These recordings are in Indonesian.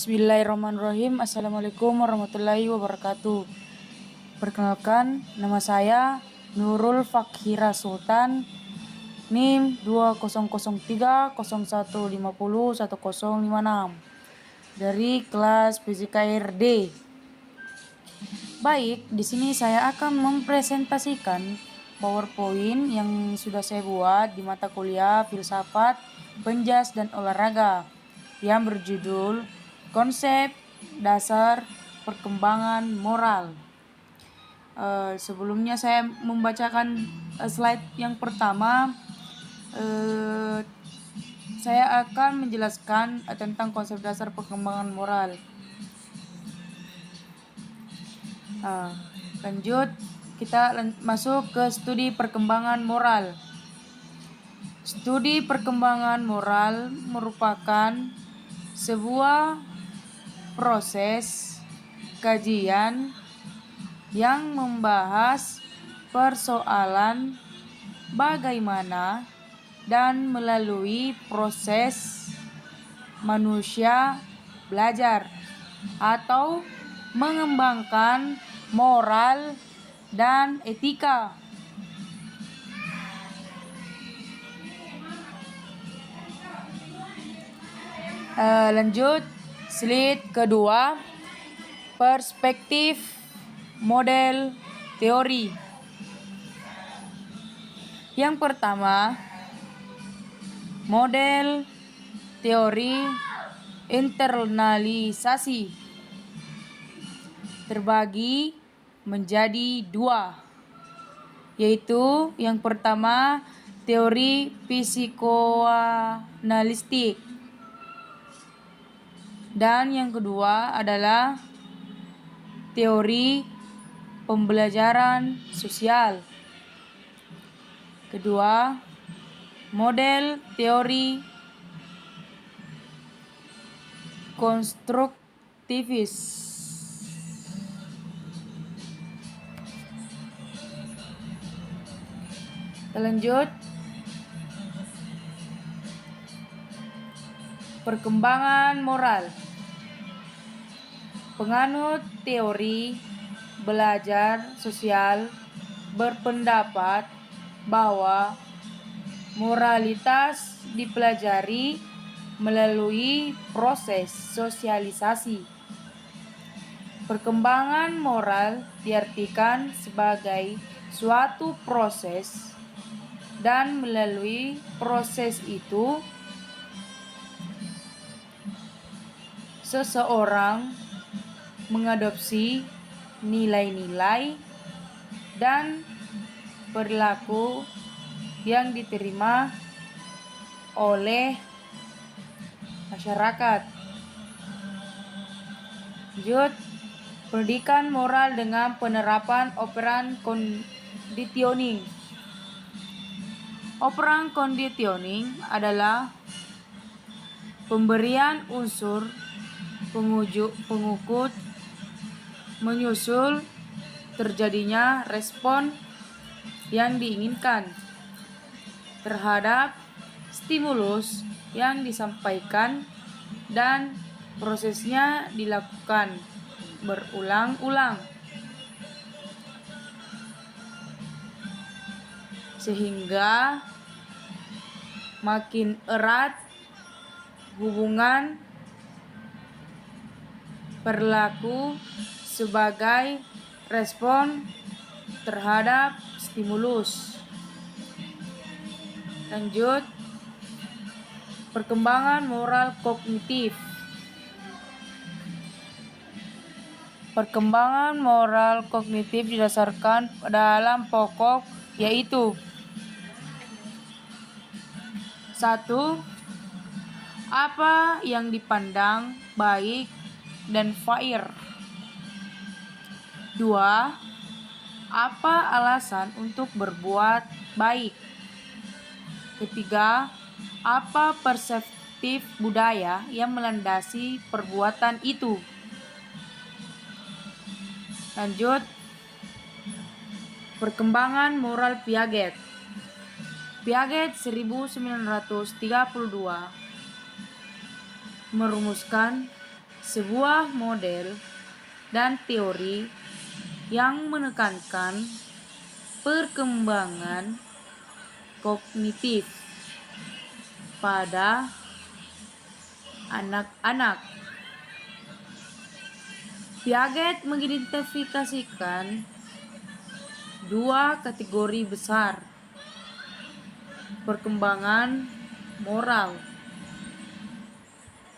Bismillahirrahmanirrahim. Assalamualaikum warahmatullahi wabarakatuh. Perkenalkan, nama saya Nurul Fakhira Sultan, NIM 200301501056 dari kelas Fisika RD. Baik, di sini saya akan mempresentasikan PowerPoint yang sudah saya buat di mata kuliah Filsafat, Penjas, dan Olahraga yang berjudul Konsep Dasar Perkembangan Moral. Sebelumnya saya membacakan slide yang pertama. Saya akan menjelaskan tentang konsep dasar perkembangan moral. Lanjut, kita masuk ke studi perkembangan moral. Studi perkembangan moral merupakan sebuah proses kajian yang membahas persoalan bagaimana dan melalui proses manusia belajar atau mengembangkan moral dan etika. Lanjut, slide kedua, perspektif model teori. Yang pertama, model teori internalisasi terbagi menjadi dua, yaitu yang pertama teori psikoanalistik dan yang kedua adalah teori pembelajaran sosial. Kedua, model teori konstruktivis. Lanjut, perkembangan moral. Penganut teori belajar sosial berpendapat bahwa moralitas dipelajari melalui proses sosialisasi. Perkembangan moral diartikan sebagai suatu proses dan melalui proses itu seseorang mengadopsi nilai-nilai dan perilaku yang diterima oleh masyarakat. Lanjut, pendidikan moral dengan penerapan operan conditioning. Operan conditioning adalah pemberian unsur pengukur menyusul terjadinya respon yang diinginkan terhadap stimulus yang disampaikan dan prosesnya dilakukan berulang-ulang sehingga makin erat hubungan perilaku sebagai respon terhadap stimulus. Lanjut, perkembangan moral kognitif. Perkembangan moral kognitif didasarkan dalam pokok yaitu 1. Apa yang dipandang baik dan fair. 2. Apa alasan untuk berbuat baik. 3. Apa perspektif budaya yang melandasi perbuatan itu. Lanjut, perkembangan moral Piaget. Piaget 1932 merumuskan sebuah model dan teori yang menekankan perkembangan kognitif pada anak-anak. Piaget mengidentifikasikan dua kategori besar perkembangan moral,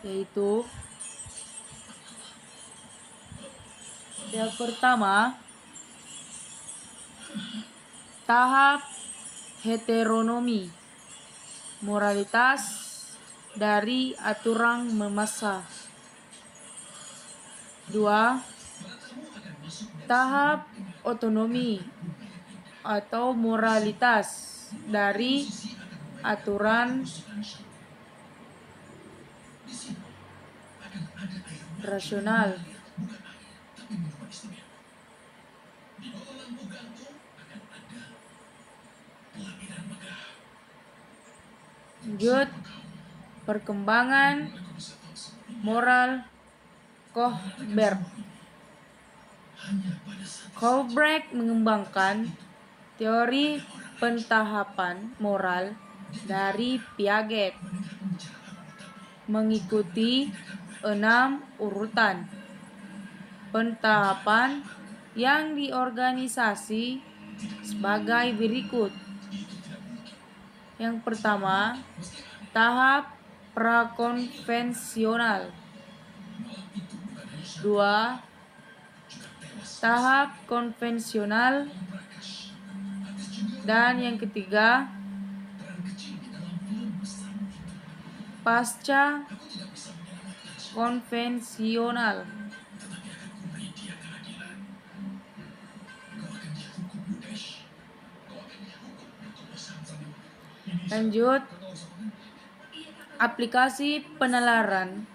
yaitu yang pertama, tahap heteronomi, moralitas dari aturan memaksa. 2. Tahap otonomi atau moralitas dari aturan rasional. Lanjut, perkembangan moral Kohlberg. Kohlberg mengembangkan teori pentahapan moral dari Piaget mengikuti 6 urutan pentahapan yang diorganisasi sebagai berikut. Yang pertama, tahap prakonvensional. 2. Tahap konvensional. Dan yang ketiga, pasca konvensional. Lanjut, aplikasi penalaran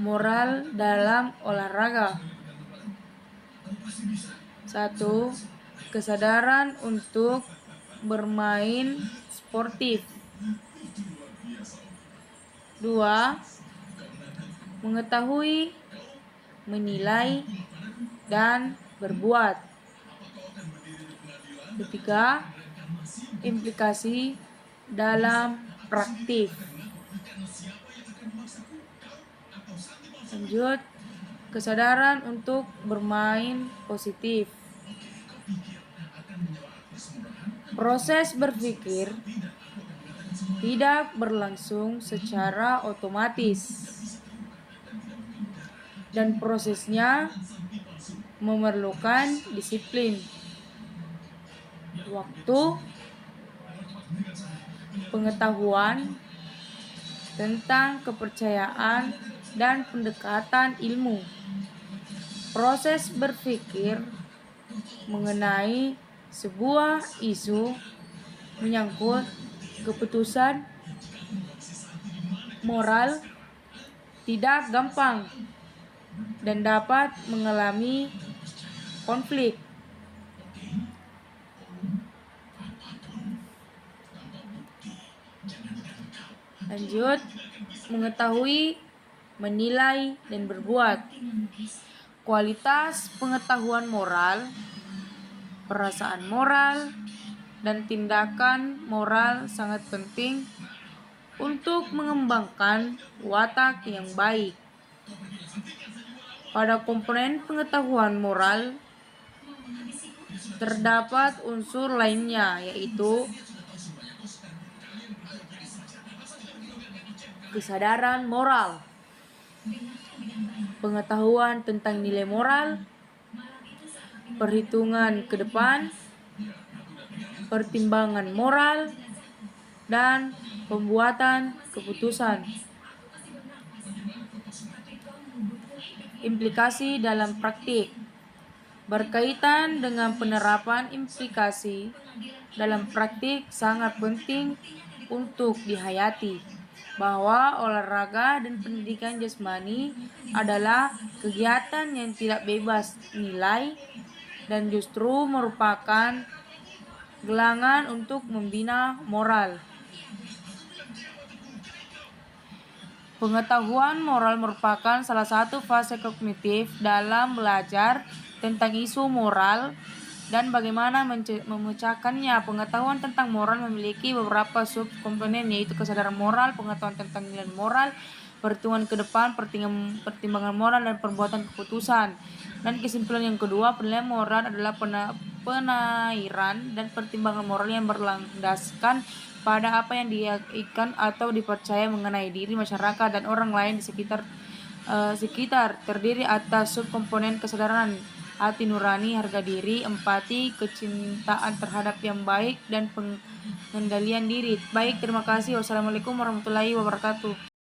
moral dalam olahraga. 1. Kesadaran untuk bermain sportif. 2. Mengetahui, menilai, dan berbuat. 3. Implikasi dalam praktik. Lanjut, kesadaran untuk bermain positif. Proses berpikir tidak berlangsung secara otomatis dan prosesnya memerlukan disiplin, waktu, pengetahuan tentang kepercayaan dan pendekatan ilmu. Proses berpikir mengenai sebuah isu menyangkut keputusan moral tidak gampang dan dapat mengalami konflik. Lanjut, mengetahui, menilai, dan berbuat. Kualitas pengetahuan moral, perasaan moral, dan tindakan moral sangat penting untuk mengembangkan watak yang baik. Pada komponen pengetahuan moral terdapat unsur lainnya, yaitu kesadaran moral, pengetahuan tentang nilai moral, perhitungan ke depan, pertimbangan moral, dan pembuatan keputusan. Implikasi dalam praktik berkaitan dengan penerapan implikasi dalam praktik sangat penting untuk dihayati bahwa olahraga dan pendidikan jasmani adalah kegiatan yang tidak bebas nilai dan justru merupakan gelangan untuk membina moral. Pengetahuan moral merupakan salah satu fase kognitif dalam belajar tentang isu moral dan bagaimana memecahkannya. Pengetahuan tentang moral memiliki beberapa subkomponen, yaitu kesadaran moral, pengetahuan tentang nilai moral, perhitungan ke depan, pertimbangan moral, dan perbuatan keputusan. Dan kesimpulan yang kedua, penilaian moral adalah penairan dan pertimbangan moral yang berlandaskan pada apa yang diyakinkan atau dipercaya mengenai diri, masyarakat, dan orang lain di sekitar, terdiri atas subkomponen kesadaran hati nurani, harga diri, empati, kecintaan terhadap yang baik, dan pengendalian diri. Baik, terima kasih. Wassalamualaikum warahmatullahi wabarakatuh.